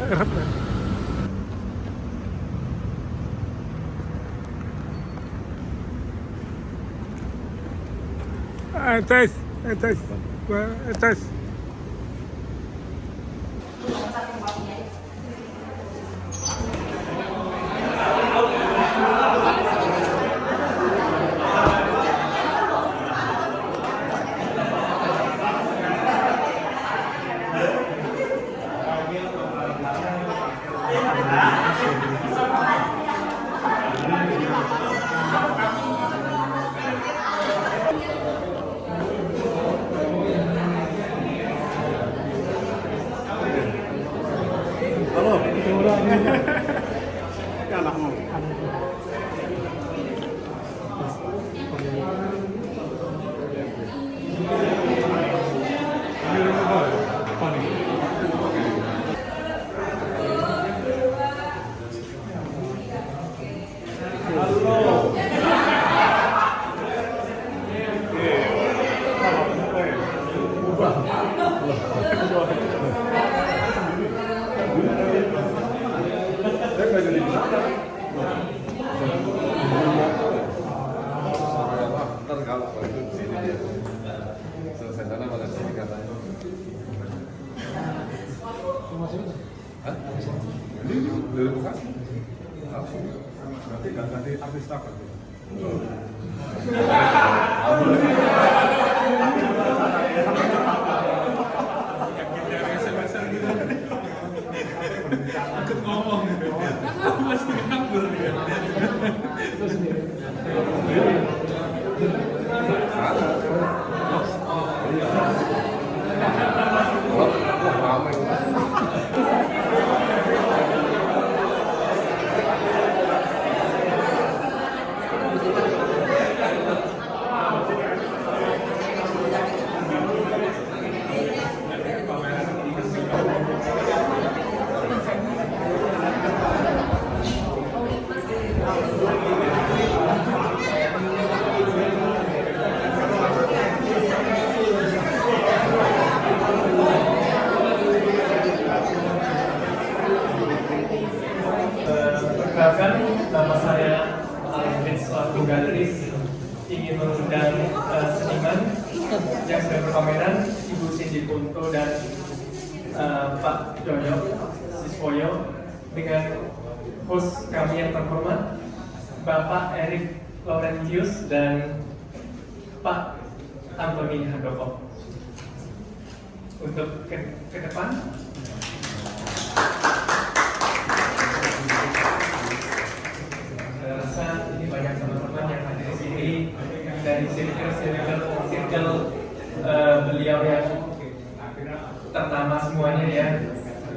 Atas, atas, atas. Halo, ya anakmu. Ntar kalau itu di sini dia selesai sana malah sini katanya. Hah? Ini dari Bekasi. Langsung. Berarti nggak ganti artis apa tuh? Ikut ngomong gitu. Pasti nganggur dia. Itu sendiri. Perkenalkan, nama saya Alvin selaku galeris ingin mengundang seniman yang sedang berpameran, Ibu Cindy Punto dan Pak Joyo Siswoyo dengan host kami yang terhormat Bapak Erik Laurentius dan Pak Anthony Handoko. Untuk ke depan. Saya rasa ini banyak teman-teman yang hadir di sini dari circle beliau yang ternama semuanya ya,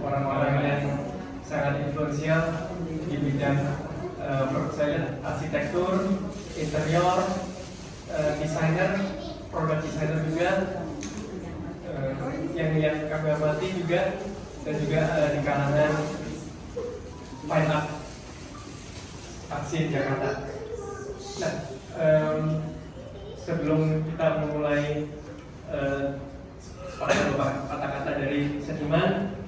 orang-orang yang sangat influensial di bidang saya arsitektur, interior, desainer, produk desainer juga, yang kami amati juga, dan juga di kalangan fine art aksi Jakarta. Nah, sebelum kita memulai kata-kata dari seniman,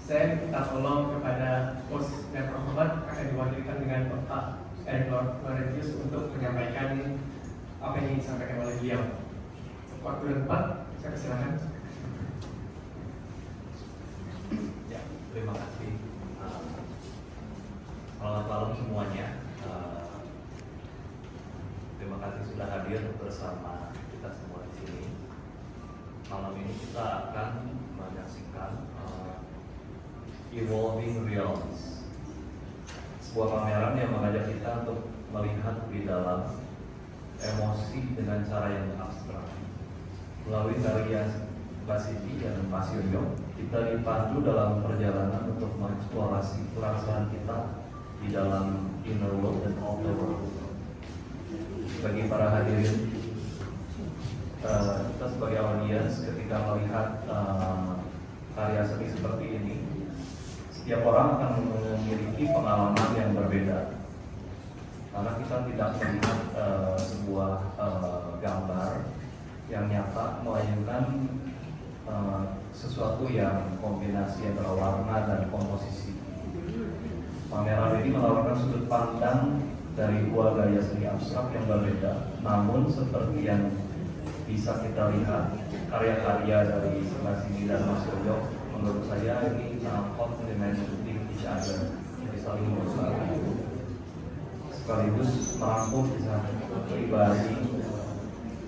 saya minta tolong kepada host yang terhormat akan diwakilkan dengan Bapak Erik Laurentius untuk menyampaikan apa yang ingin disampaikan oleh beliau. Waktu dan tempat, saya persilakan. Ya, terima kasih. Selamat malam semuanya. Terima kasih sudah hadir bersama kita semua di sini. Malam ini kita akan menyaksikan Evolving Realms, sebuah pameran yang mengajak kita untuk melihat di dalam emosi dengan cara yang abstrak. Melalui karya Basivi dan Mas Yoyo, kita dipandu dalam perjalanan untuk mengeksplorasi perasaan kita di dalam inner world dan outer world. Bagi para hadirin, kita sebagai audiens ketika melihat karya seni seperti ini, setiap orang akan memiliki pengalaman yang berbeda, karena kita tidak melihat sebuah gambar yang nyata, melainkan sesuatu yang kombinasi antara warna dan komposisi. Pameran ini menawarkan sudut pandang dari dua gaya seni abstrak yang berbeda, namun seperti yang bisa kita lihat, karya-karya dari sebelah sini dan Mas Yoyo, menurut saya ini complementing each other, jadi saling melengkapi, sekaligus merangkum kisah pribadi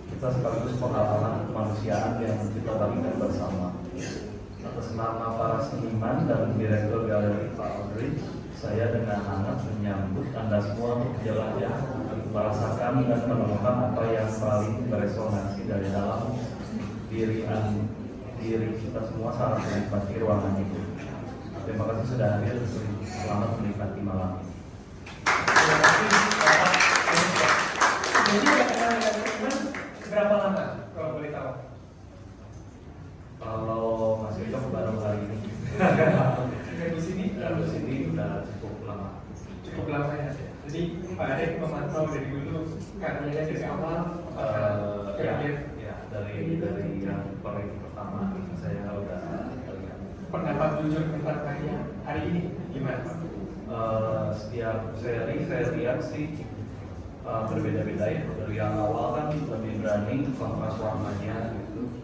kita sekaligus pengalaman kemanusiaan yang kita bagikan bersama. Atas nama para seniman dan direktur galeri Pak Audrey, saya dengan hangat menyambut Anda semua untuk jelajah, merasakan dan menemukan apa yang paling beresonansi dari dalam diri kita semua saat menikmati ruangan itu. Terima kasih sudah hadir. Selamat menikmati malam ini. Terima kasih Bapak. Jadi udah kenal dengan teman berapa lama kalau boleh tahu? Kalau Mas Yoyo baru hari ini. Dengan di sini? Lalu sini udah cukup lama. Cukup lama ya. Jadi Pak Adek memantau dari dulu karyanya dari awal. Ya, dari yang proyek pertama saya udah lihat. Pendapat jujur tentang karya hari ini gimana Pak? Setiap seri saya lihat sih berbeda-beda ya. Dari yang awal kan lebih berani kontras warnanya gitu.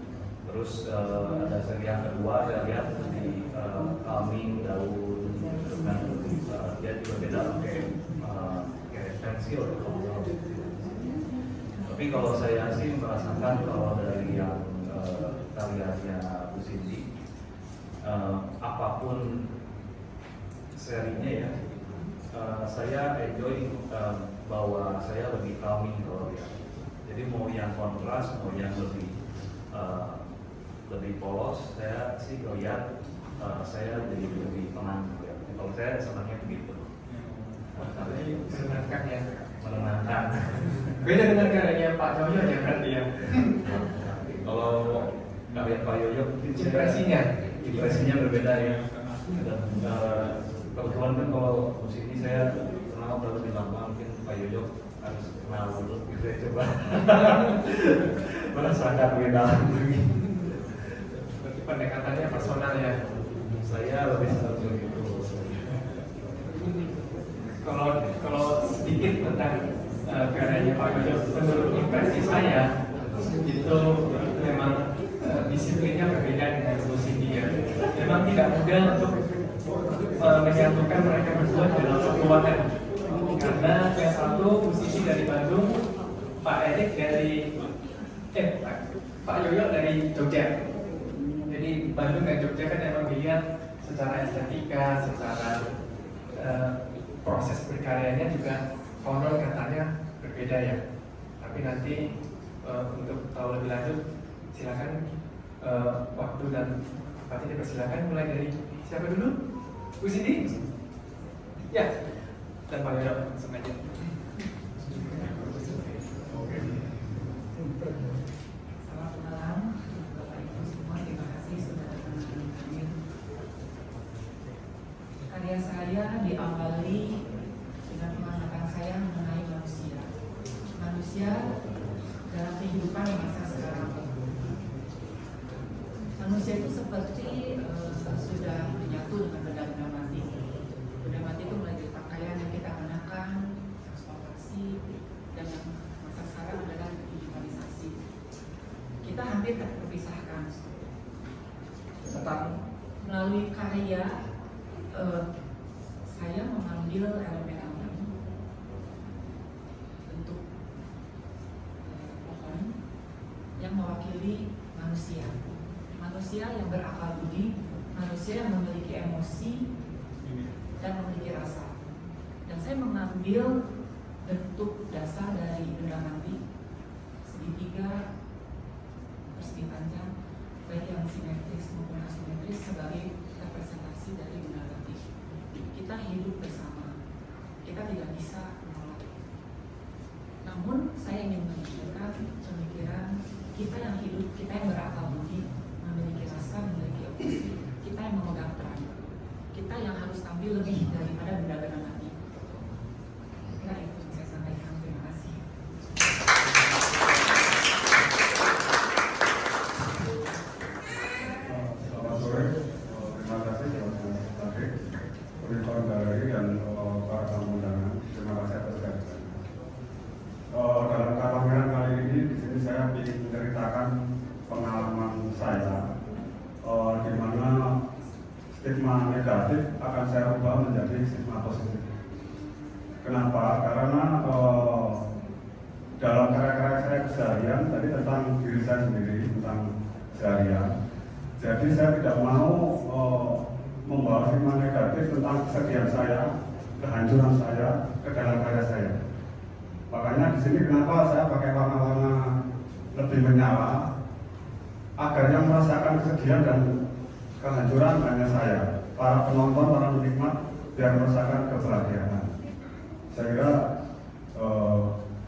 Terus ada seri yang kedua saya lihat lebih calming, daun dengan dia juga beda kayak pensil. Tapi kalau saya sih merasakan kalau dari yang karyanya Bu Cindy, apapun serinya ya, saya enjoy bahwa saya lebih calming kalau ya. Jadi mau yang kontras, mau yang lebih polos, saya sih lihat saya jadi lebih tenang ya. Kalau saya senangnya begitu. Menenangkan ya. Menenangkan. Beda dengan karyanya Pak Yoyo ya berarti ya. Kalau karya Pak Yoyo mungkin impresinya berbeda ya. Dan kebetulan kan kalau musik ini saya kenal udah lebih lama, mungkin Pak Yoyo harus kenal dulu. Gitu ya, coba merasakan beda. Berarti pendekatannya personal ya. Saya lebih senang begitu. Kalau sedikit tentang karyanya Pak Yoyo, menurut impresi saya itu memang disiplinnya berbeda dengan Bu Cindy ya. Memang tidak mudah untuk menyatukan mereka berdua dalam satu ruangan. Karena yang satu Bu Cindy dari Bandung, Pak Erik dari Pak Yoyo dari Jogja. Jadi Bandung dan Jogja kan memang dilihat secara estetika, secara proses berkaryanya juga konon katanya berbeda ya. Tapi nanti untuk tahu lebih lanjut silakan waktu dan tempatnya dipersilakan, mulai dari siapa dulu? Bu Cindy? Ya, dan Pak Yoyo langsung aja. Selamat malam Bapak Ibu semua, terima kasih sudah datang hari ini. Karya saya diawali dengan pengamatan saya mengenai manusia. Manusia dalam kehidupan masa sekarang. Manusia itu seperti sudah menyatu dengan benda-benda mati. Benda mati itu mulai dari pakaian yang kita gunakan, transportasi, dan yang masa sekarang adalah digitalisasi. Kita hampir tak terpisahkan. Melalui karya, saya mengambil elemen-elemen bentuk pohon yang mewakili manusia. Manusia yang berakal budi, manusia yang memiliki emosi dan memiliki rasa. Dan saya mengambil bentuk dasar dari benda mati, segitiga, persegi panjang, baik yang simetris maupun asimetris sebagai representasi dari benda mati. Kita hidup bersama, kita tidak bisa menolak. Namun saya ingin menunjukkan pemikiran kita yang hidup, kita yang berakal budi, memiliki rasa, memiliki emosi, kita yang memegang peran, kita yang harus tampil lebih daripada benda-benda mati. Nah, itu yang saya sampaikan. Terima kasih. Selamat sore. Terima kasih Mas Taufik, Unicorn Gallery dan para tamu undangan. Terima kasih atas kehadirannya. Dalam pameran kali ini di sini saya ingin menceritakan pengalaman saya, di mana stigma negatif akan saya ubah menjadi stigma positif. Kenapa? Karena dalam karya-karya saya keseharian tadi tentang diri saya sendiri, tentang keseharian. Jadi saya tidak mau membawa stigma negatif tentang kesedihan saya, kehancuran saya ke dalam karya saya. Makanya di sini kenapa saya pakai warna-warna lebih menyala, agar yang merasakan kesedihan dan kehancuran hanya saya, para penonton, para penikmat, biar merasakan kebahagiaan. Saya kira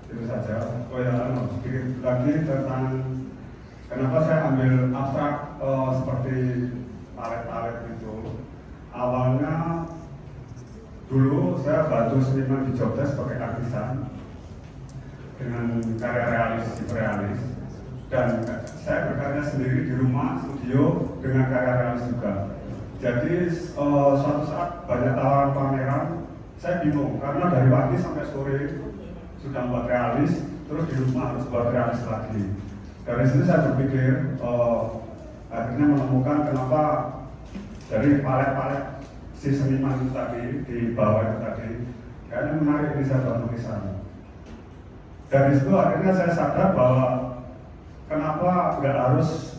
itu saja. Oh ya, sedikit lagi tentang kenapa saya ambil abstrak seperti palet-palet itu. Awalnya dulu saya bantu seniman di Jogja sebagai artisan dengan karya realis, hiperrealis, dan saya berkarya sendiri di rumah, studio dengan karya realis juga. Jadi suatu saat banyak tawaran pameran, saya bingung karena dari pagi sampai sore sudah buat realis, terus di rumah harus buat realis lagi. Dari situ saya berpikir, akhirnya menemukan kenapa dari palet-palet si seniman itu tadi di bawah itu tadi, kayaknya menarik ini saya buat tulisan. Dari situ akhirnya saya sadar bahwa kenapa nggak harus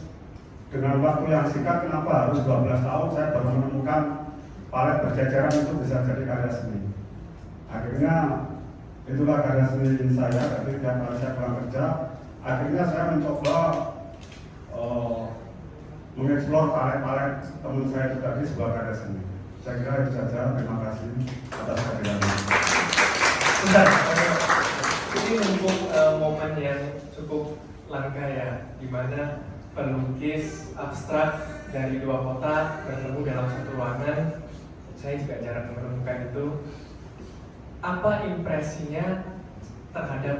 dengan waktu yang singkat, kenapa harus 12 tahun saya baru menemukan palet berceceran itu bisa jadi karya seni. Akhirnya itulah karya seni saya. Tapi tiap kali saya pulang kerja, akhirnya saya mencoba mengeksplor palet-palet teman saya itu tadi sebuah karya seni. Saya kira itu saja. Terima kasih atas kehadirannya. Bentar, ini mumpung momen yang cukup langka ya, di mana pelukis abstrak dari dua kota bertemu dalam satu ruangan. Saya juga jarang menemukan itu. Apa impresinya terhadap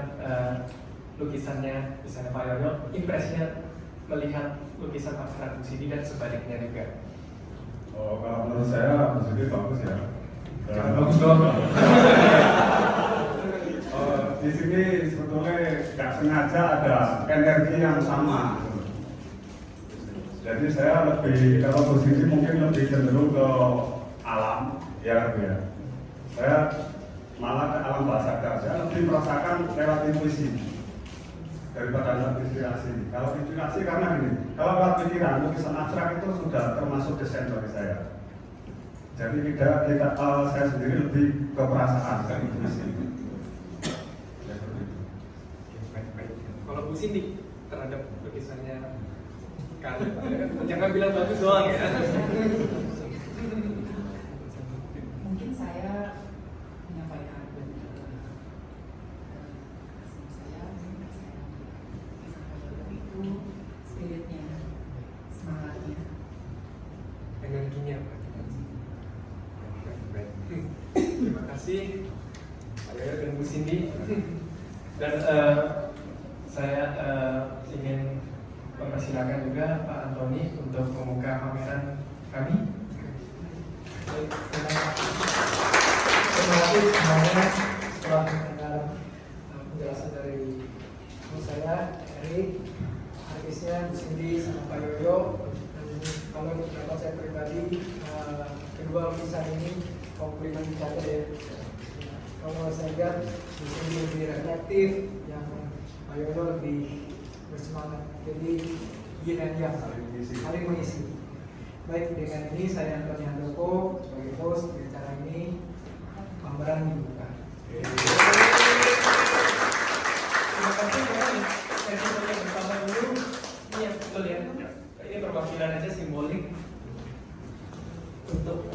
lukisannya, misalnya Pak Yoyo, impresinya melihat lukisan abstrak di sini dan sebaliknya juga? Kalau menurut saya musik bagus ya. Bagus dong. Di sini sebetulnya nggak sengaja ada energi yang sama. Jadi saya lebih, kalau posisi mungkin lebih cenderung ke alam, ya. Saya malah ke alam bahasa sadar. Saya lebih merasakan lewat intuisi daripada lewat inspirasi. Kalau inspirasi karena gini, kalau lewat pikiran, lukisan abstrak itu sudah termasuk desain bagi saya. Jadi saya sendiri lebih ke perasaan, ke intuisi. Kalau Bu Cindy terhadap lukisannya kan, jangan bilang bagus doang ya. Mungkin saya menyampaikan saya itu spiritnya, semangatnya, Energinya. Terima kasih Pak Yoyo dan Bu Cindy. Dan saya ingin mempersilakan juga Pak Antoni untuk membuka pameran kami. Terima kasih semuanya setelah mendengar penjelasan dari teman saya, Erik, artisnya Bu Cindy sama Pak Yoyo. Dan kalau pendapat saya pribadi, kedua lukisan ini komplimen saja ya. Kalau saya lihat Bu Cindy lebih reflektif, yang Pak Yoyo lebih bersemangat. Jadi yin and yang saling mengisi. Baik, dengan ini saya Antoni Handoko sebagai host di acara ini, pameran dibuka. Terima kasih ya. Saya coba bersama dulu. Ini yang betul ya. Ini perwakilan aja simbolik untuk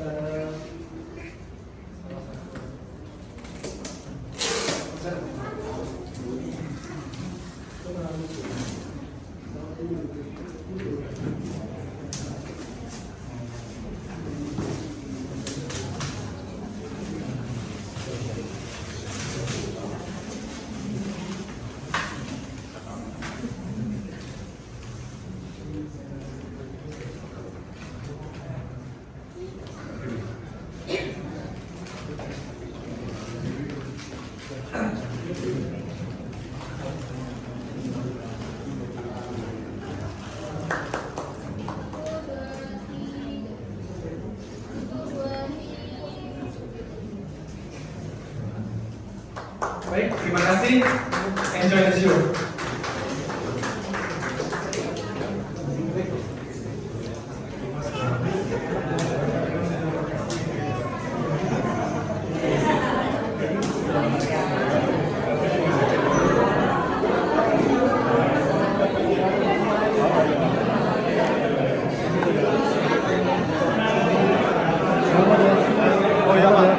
Baik, terima kasih. Enjoy the show. Oh ya Pak.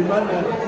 Di mana?